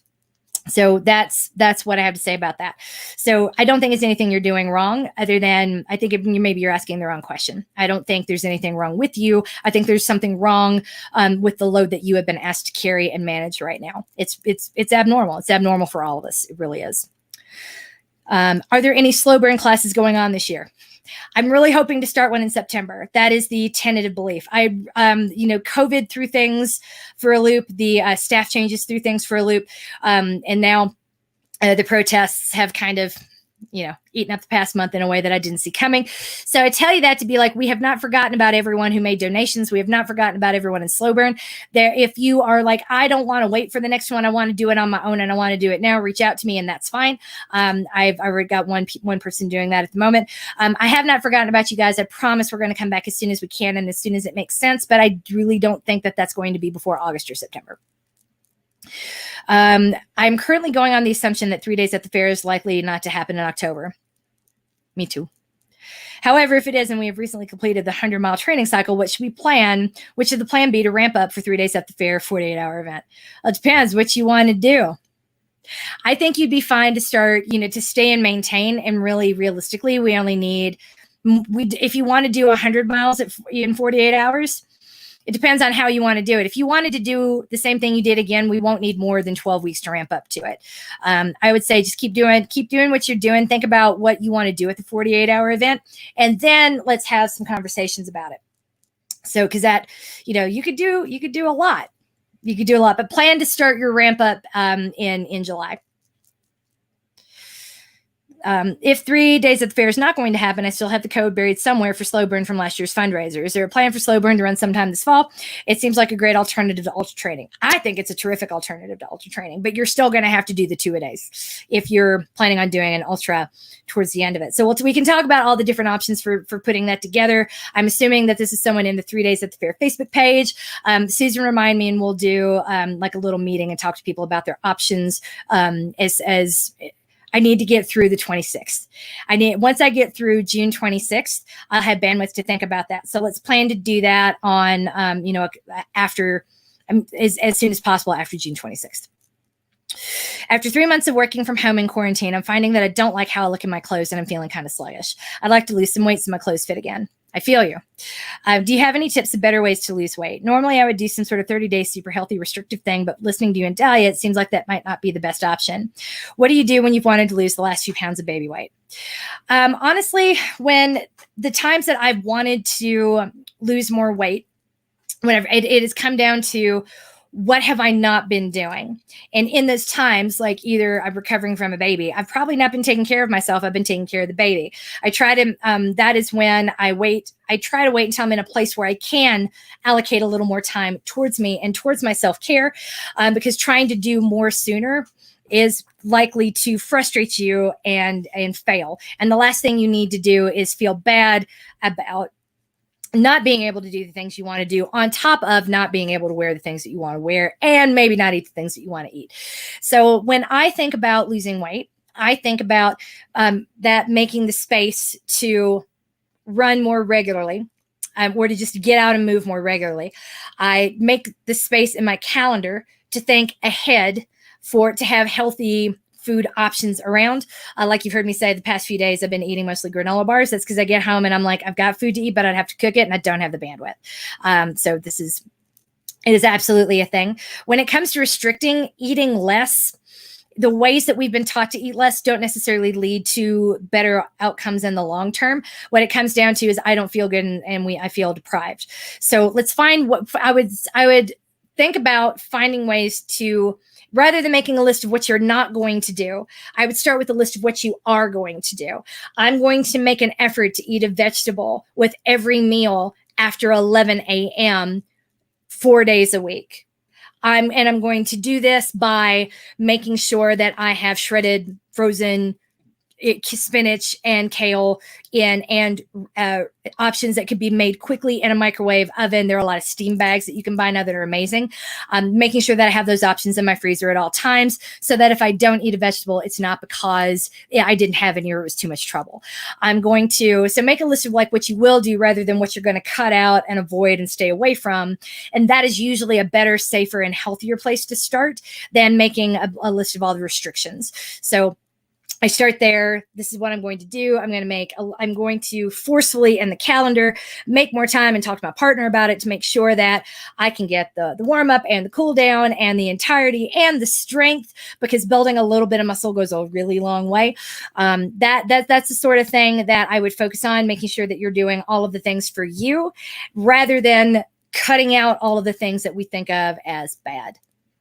So that's what I have to say about that. So I don't think it's anything you're doing wrong, other than I think maybe you're asking the wrong question. I don't think there's anything wrong with you. I think there's something wrong with the load that you have been asked to carry and manage right now. It's abnormal. It's abnormal for all of us. It really is. Are there any slow burn classes going on this year? I'm really hoping to start one in September. That is the tentative belief. COVID threw things for a loop. The staff changes threw things for a loop. And now the protests have kind of, eaten up the past month in a way that I didn't see coming. So I tell you that to be like, we have not forgotten about everyone who made donations. We have not forgotten about everyone in slow burn. If you are like, I don't want to wait for the next one, I want to do it on my own and I want to do it now, reach out to me and that's fine. I've already got one person doing that at the moment. I have not forgotten about you guys. I promise we're going to come back as soon as we can and as soon as it makes sense, but I really don't think that that's going to be before August or September. I'm currently going on the assumption that 3 days at the fair is likely not to happen in October. Me too. However, if it is, and we have recently completed the 100-mile training cycle, what should the plan be to ramp up for 3 days at the fair, 48-hour event? Well, it depends what you want to do. I think you'd be fine to start, to stay and maintain. And really, realistically, we only need, if you want to do 100 miles in 48 hours, it depends on how you want to do it. If you wanted to do the same thing you did again, we won't need more than 12 weeks to ramp up to it. I would say just keep doing what you're doing. Think about what you want to do at the 48-hour event, and then let's have some conversations about it. So, because that, you could do a lot. You could do a lot, but plan to start your ramp up in July. If 3 days at the fair is not going to happen, I still have the code buried somewhere for slow burn from last year's fundraiser. Is there a plan for slow burn to run sometime this fall? It seems like a great alternative to ultra training. I think it's a terrific alternative to ultra training, but you're still going to have to do the 2-a-days if you're planning on doing an ultra towards the end of it. So we can talk about all the different options for putting that together. I'm assuming that this is someone in the 3 days at the fair Facebook page. Susan, remind me, and we'll do like a little meeting and talk to people about their options as I need to get through the 26th. Once I get through June 26th, I'll have bandwidth to think about that. So let's plan to do that on, after, as soon as possible after June 26th. After 3 months of working from home in quarantine, I'm finding that I don't like how I look in my clothes and I'm feeling kind of sluggish. I'd like to lose some weight so my clothes fit again. I feel you. Do you have any tips of better ways to lose weight? Normally, I would do some sort of 30-day super healthy restrictive thing, but listening to you and Dahlia, it seems like that might not be the best option. What do you do when you've wanted to lose the last few pounds of baby weight? Honestly, when the times that I've wanted to lose more weight, whenever it has come down to what have I not been doing? And in those times, like either I'm recovering from a baby, I've probably not been taking care of myself. I've been taking care of the baby. I try to, that is when I try to wait until I'm in a place where I can allocate a little more time towards me and towards my self-care, because trying to do more sooner is likely to frustrate you and fail. And the last thing you need to do is feel bad about not being able to do the things you want to do, on top of not being able to wear the things that you want to wear and maybe not eat the things that you want to eat. So when I think about losing weight, I think about that making the space to run more regularly, or to just get out and move more regularly. I make the space in my calendar to think ahead to have healthy food options around. Like you've heard me say the past few days, I've been eating mostly granola bars. That's because I get home and I'm like, I've got food to eat, but I'd have to cook it and I don't have the bandwidth. So it is absolutely a thing. When it comes to restricting, eating less, the ways that we've been taught to eat less don't necessarily lead to better outcomes in the long term. What it comes down to is I don't feel good and I feel deprived. So let's find what I would think about finding ways to, rather than making a list of what you're not going to do, I would start with a list of what you are going to do. I'm going to make an effort to eat a vegetable with every meal after 11 a.m. 4 days a week. I'm going to do this by making sure that I have shredded, frozen spinach and kale and options that could be made quickly in a microwave oven. There are a lot of steam bags that you can buy now that are amazing. Making sure that I have those options in my freezer at all times, so that if I don't eat a vegetable, it's not because I didn't have any or it was too much trouble. I'm going to, so make a list of like what you will do rather than what you're going to cut out and avoid and stay away from. And that is usually a better, safer, and healthier place to start than making a list of all the restrictions. So I start there. This is what I'm going to do. I'm going to forcefully in the calendar make more time and talk to my partner about it to make sure that I can get the warm up and the cool down and the entirety and the strength, because building a little bit of muscle goes a really long way. That's the sort of thing that I would focus on, making sure that you're doing all of the things for you rather than cutting out all of the things that we think of as bad.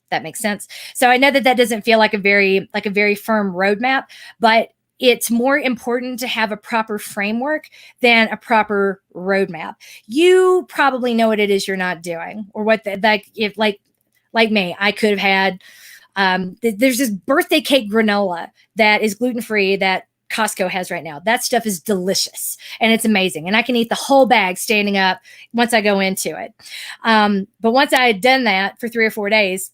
That makes sense. So I know that doesn't feel like a very firm roadmap, but it's more important to have a proper framework than a proper roadmap. You probably know what it is you're not doing, or what like me, I could have had. There's this birthday cake granola that is gluten-free that Costco has right now. That stuff is delicious and it's amazing. And I can eat the whole bag standing up once I go into it. But once I had done that for 3 or 4 days,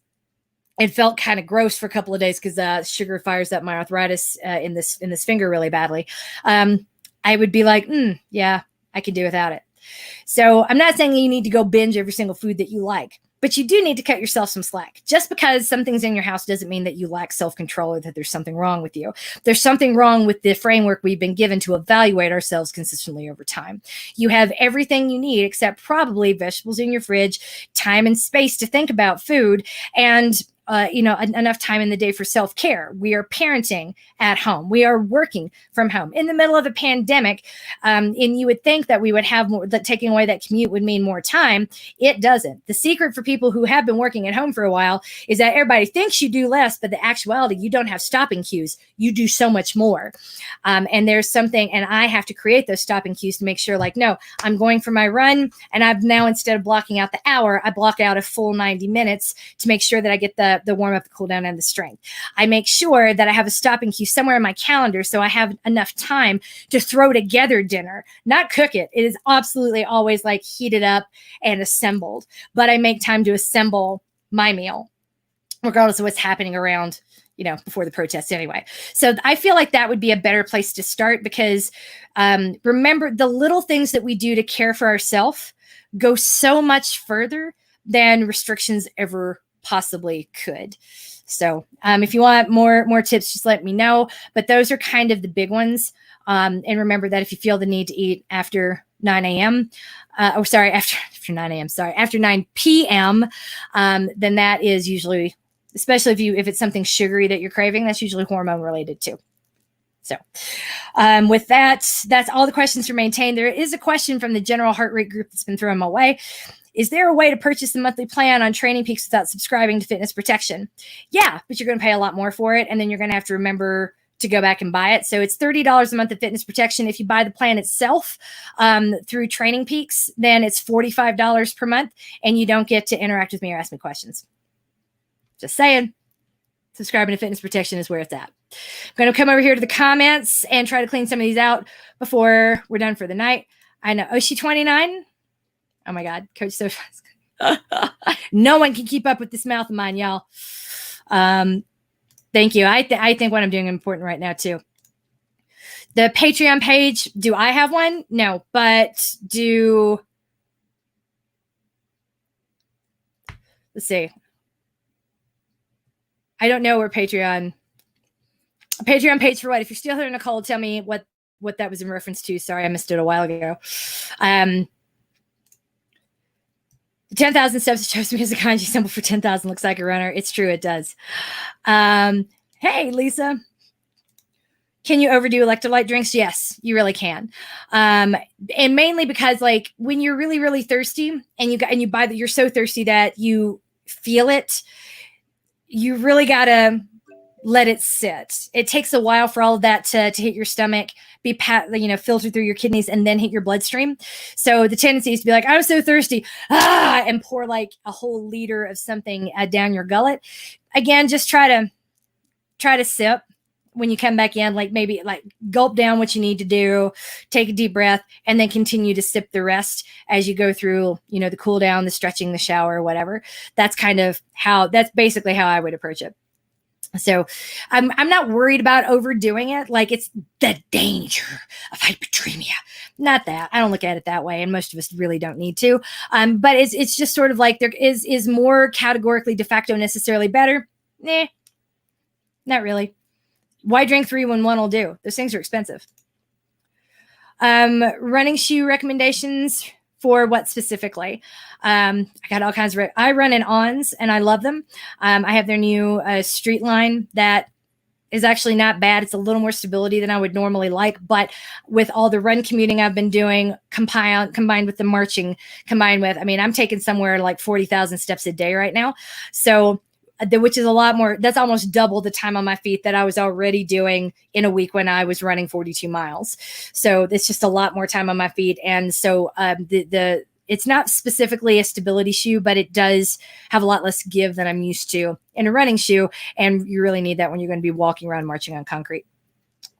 it felt kind of gross for a couple of days because sugar fires up my arthritis in this finger really badly. I would be like, yeah, I can do without it. So I'm not saying you need to go binge every single food that you like, but you do need to cut yourself some slack. Just because something's in your house doesn't mean that you lack self-control or that there's something wrong with you. There's something wrong with the framework we've been given to evaluate ourselves consistently over time. You have everything you need except probably vegetables in your fridge, time and space to think about food, and enough time in the day for self-care. We are parenting at home. We are working from home in the middle of a pandemic. And you would think that we would have more, that taking away that commute would mean more time. It doesn't. The secret for people who have been working at home for a while is that everybody thinks you do less, but the actuality, you don't have stopping cues. You do so much more. And there's something, and I have to create those stopping cues to make sure, like, no, I'm going for my run. And I've now, instead of blocking out the hour, I block out a full 90 minutes to make sure that I get the warm up, the cool down, and the strength. I make sure that I have a stopping cue somewhere in my calendar so I have enough time to throw together dinner, not cook it. It is absolutely always like heated up and assembled, but I make time to assemble my meal, regardless of what's happening around, before the protest anyway. So I feel like that would be a better place to start, because remember, the little things that we do to care for ourselves go so much further than restrictions ever possibly could. So if you want more tips, just let me know. But those are kind of the big ones. And remember that if you feel the need to eat after 9 a.m., after 9 a.m., after 9 p.m., then that is usually, especially if it's something sugary that you're craving, that's usually hormone related too. So with that, that's all the questions for Maintain. There is a question from the general heart rate group that's been thrown my way. Is there a way to purchase the monthly plan on Training Peaks without subscribing to Fitness Protection? Yeah, but you're going to pay a lot more for it. And then you're going to have to remember to go back and buy it. So it's $30 a month of Fitness Protection. If you buy the plan itself through Training Peaks, then it's $45 per month, and you don't get to interact with me or ask me questions. Just saying. Subscribing to Fitness Protection is where it's at. I'm going to come over here to the comments and try to clean some of these out before we're done for the night. I know. Oh, she 29? Oh my God. Coach so fast. No one can keep up with this mouth of mine, y'all. Thank you. I think what I'm doing is important right now too. The Patreon page, do I have one? No, but let's see. I don't know where Patreon page for what. If you're still here, Nicole, tell me what that was in reference to. Sorry, I missed it a while ago. 10,000 steps shows me as a kanji symbol for 10,000 looks like a runner. It's true, it does. Hey, Lisa. Can you overdo electrolyte drinks? Yes, you really can. And mainly because like when you're really, really thirsty and you buy that, you're so thirsty that you feel it. You really got to let it sit. It takes a while for all of that to hit your stomach, be filtered through your kidneys and then hit your bloodstream. So the tendency is to be like, I'm so thirsty, and pour like a whole liter of something down your gullet. Again, just try to sip when you come back in, like maybe like gulp down what you need to do, take a deep breath, and then continue to sip the rest as you go through, the cool down, the stretching, the shower, whatever. That's basically how I would approach it. So I'm not worried about overdoing it. Like it's the danger of hypertremia. Not that. I don't look at it that way. And most of us really don't need to. But it's just sort of like there is more categorically de facto necessarily better. Nah, not really. Why drink 3 when one will do? Those things are expensive. Running shoe recommendations for what specifically? I got all kinds of. I run in Ons and I love them. I have their new street line that is actually not bad. It's a little more stability than I would normally like, but with all the run commuting I've been doing, combined with the marching, I'm taking somewhere like 40,000 steps a day right now. So. Which is a lot more. That's almost double the time on my feet that I was already doing in a week when I was running 42 miles. So it's just a lot more time on my feet. And so it's not specifically a stability shoe, but it does have a lot less give than I'm used to in a running shoe. And you really need that when you're going to be walking around, marching on concrete.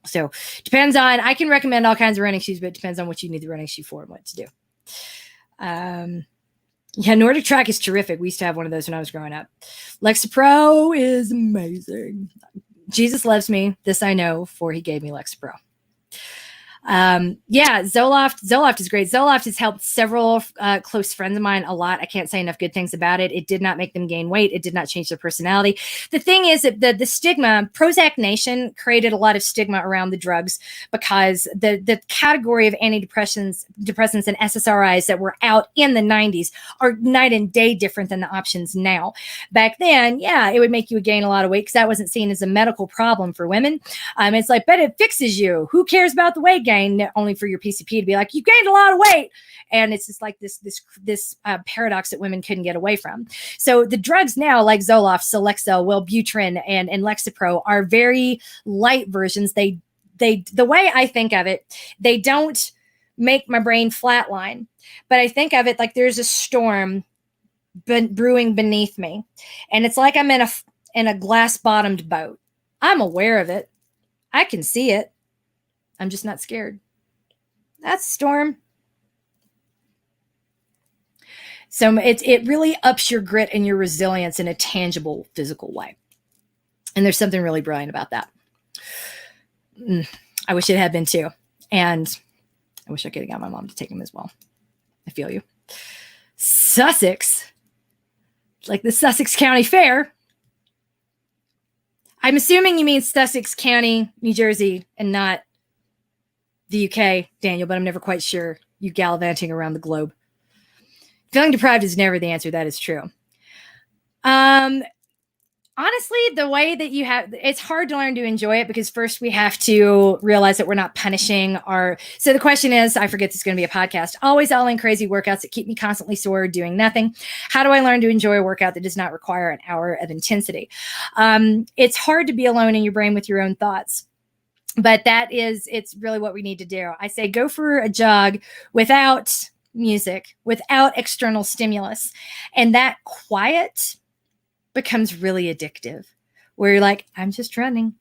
So depends on, I can recommend all kinds of running shoes, but it depends on what you need the running shoe for and what to do. Yeah, Nordic Track is terrific. We used to have one of those when I was growing up. Lexapro is amazing. Jesus loves me. This I know, for he gave me Lexapro. Zoloft is great. Zoloft has helped several close friends of mine a lot. I can't say enough good things about it. It did not make them gain weight. It did not change their personality. The thing is that the stigma, Prozac Nation created a lot of stigma around the drugs because the category of antidepressants and SSRIs that were out in the 90s are night and day different than the options now. Back then, yeah, it would make you gain a lot of weight because that wasn't seen as a medical problem for women. It's like, but it fixes you. Who cares about the weight gain? Only for your PCP to be like, you gained a lot of weight. And it's just like this paradox that women couldn't get away from. So the drugs now, like Zoloft, Celexa, Wellbutrin, and Lexapro, are very light versions. They the way I think of it, they don't make my brain flatline, but I think of it like there's a storm brewing beneath me, and it's like I'm in a glass-bottomed boat. I'm aware of it. I can see it. I'm just not scared. That's a storm. So it really ups your grit and your resilience in a tangible, physical way. And there's something really brilliant about that. I wish it had been too. And I wish I could have got my mom to take them as well. I feel you. Sussex, like the Sussex County Fair. I'm assuming you mean Sussex County, New Jersey, and not the UK, Daniel, but I'm never quite sure. You gallivanting around the globe. Feeling deprived is never the answer. That is true. On Honestly, the way that you have, it's hard to learn to enjoy it because first we have to realize that we're not punishing our. So the question is, I forget this is going to be a podcast, always all in crazy workouts that keep me constantly sore doing nothing. How do I learn to enjoy a workout that does not require an hour of intensity? It's hard to be alone in your brain with your own thoughts. But it's really what we need to do. I say go for a jog without music, without external stimulus. And that quiet becomes really addictive, where you're like, I'm just running.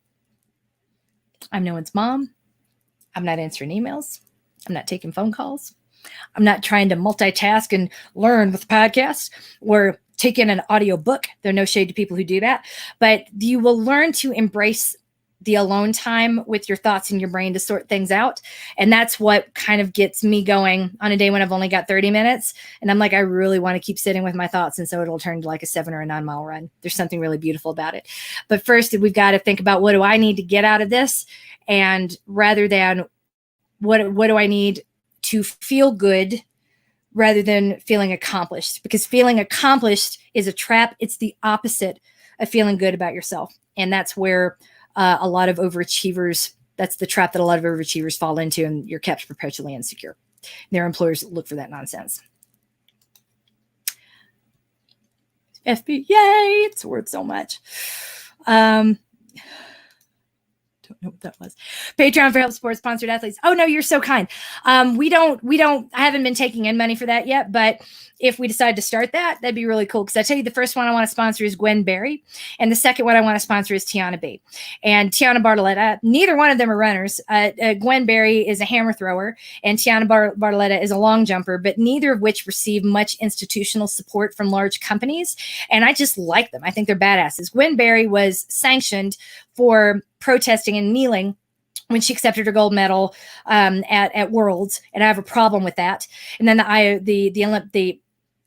I'm no one's mom. I'm not answering emails. I'm not taking phone calls. I'm not trying to multitask and learn with the podcast or take in an audio book. There's no shade to people who do that, but you will learn to embrace the alone time with your thoughts in your brain to sort things out. And that's what kind of gets me going on a day when I've only got 30 minutes. And I'm like, I really want to keep sitting with my thoughts. And so it'll turn to like a 7 or a 9 mile run. There's something really beautiful about it. But first, we've got to think about what do I need to get out of this? And rather than what do I need to feel good rather than feeling accomplished? Because feeling accomplished is a trap. It's the opposite of feeling good about yourself. And that's where a lot of overachievers, that's the trap that a lot of overachievers fall into, and you're kept perpetually insecure. Their employers look for that nonsense. FB, yay, it's worth so much. Don't know what that was. Patreon for Help Support Sponsored Athletes. Oh no, you're so kind. We don't, I haven't been taking in money for that yet, but if we decide to start that, that'd be really cool. Cause I tell you, the first one I want to sponsor is Gwen Berry. And the second one I want to sponsor is Tiana B. And Tiana Bartoletta. Neither one of them are runners. Gwen Berry is a hammer thrower and Tiana Bartoletta is a long jumper, but neither of which receive much institutional support from large companies. And I just like them. I think they're badasses. Gwen Berry was sanctioned for protesting and kneeling when she accepted her gold medal at Worlds, and I have a problem with that. And then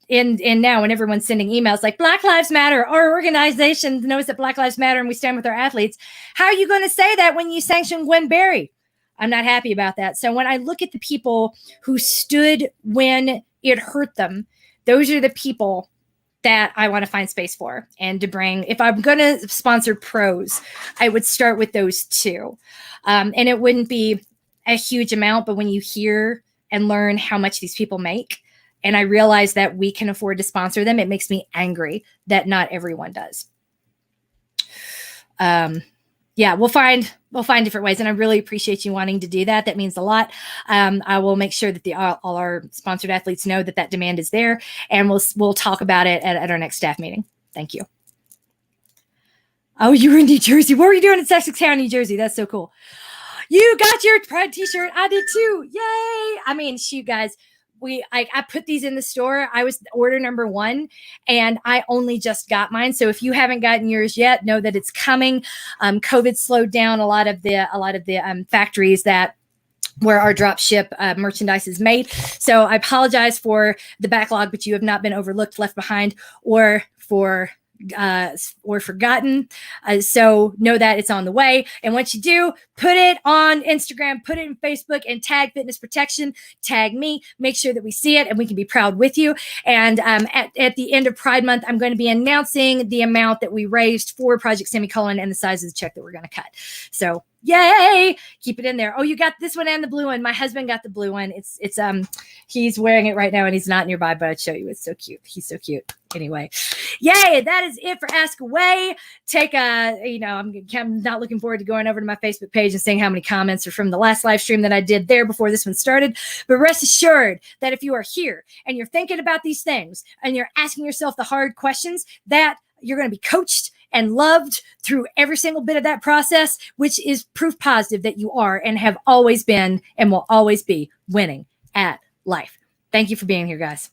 and now when everyone's sending emails like Black Lives Matter, our organization knows that Black Lives Matter and we stand with our athletes. How are you going to say that when you sanction Gwen Berry? I'm not happy about that. So when I look at the people who stood when it hurt them, those are the people that I want to find space for and to bring. If I'm going to sponsor pros, I would start with those two. And it wouldn't be a huge amount, but when you hear and learn how much these people make, and I realize that we can afford to sponsor them, it makes me angry that not everyone does. Yeah, we'll find different ways. And I really appreciate you wanting to do that. That means a lot. I will make sure that all our sponsored athletes know that demand is there, and we'll talk about it at our next staff meeting. Thank you. Oh, you were in New Jersey. What were you doing in Sussex County, New Jersey? That's so cool. You got your Pride t-shirt. I did too. Yay. I mean, shoot, guys. I put these in the store. I was order number 1 and I only just got mine. So if you haven't gotten yours yet, know that it's coming. COVID slowed down a lot of the factories where our drop ship merchandise is made. So I apologize for the backlog, but you have not been overlooked, left behind, or forgotten. So know that it's on the way. And once you do, put it on Instagram, put it in Facebook, and tag Fitness Protection, tag me, make sure that we see it and we can be proud with you. And at the end of Pride Month, I'm going to be announcing the amount that we raised for Project Semicolon and the size of the check that we're going to cut. So yay, keep it in there. Oh, you got this one and the blue one. My husband got the blue one. It's he's wearing it right now and he's not nearby, but I'd show you. It's so cute. He's so cute. Anyway, yay, that is it for Ask Away. I'm not looking forward to going over to my Facebook page and seeing how many comments are from the last live stream that I did there before this one started. But rest assured that if you are here and you're thinking about these things and you're asking yourself the hard questions, that you're going to be coached and loved through every single bit of that process, which is proof positive that you are and have always been and will always be winning at life. Thank you for being here, guys.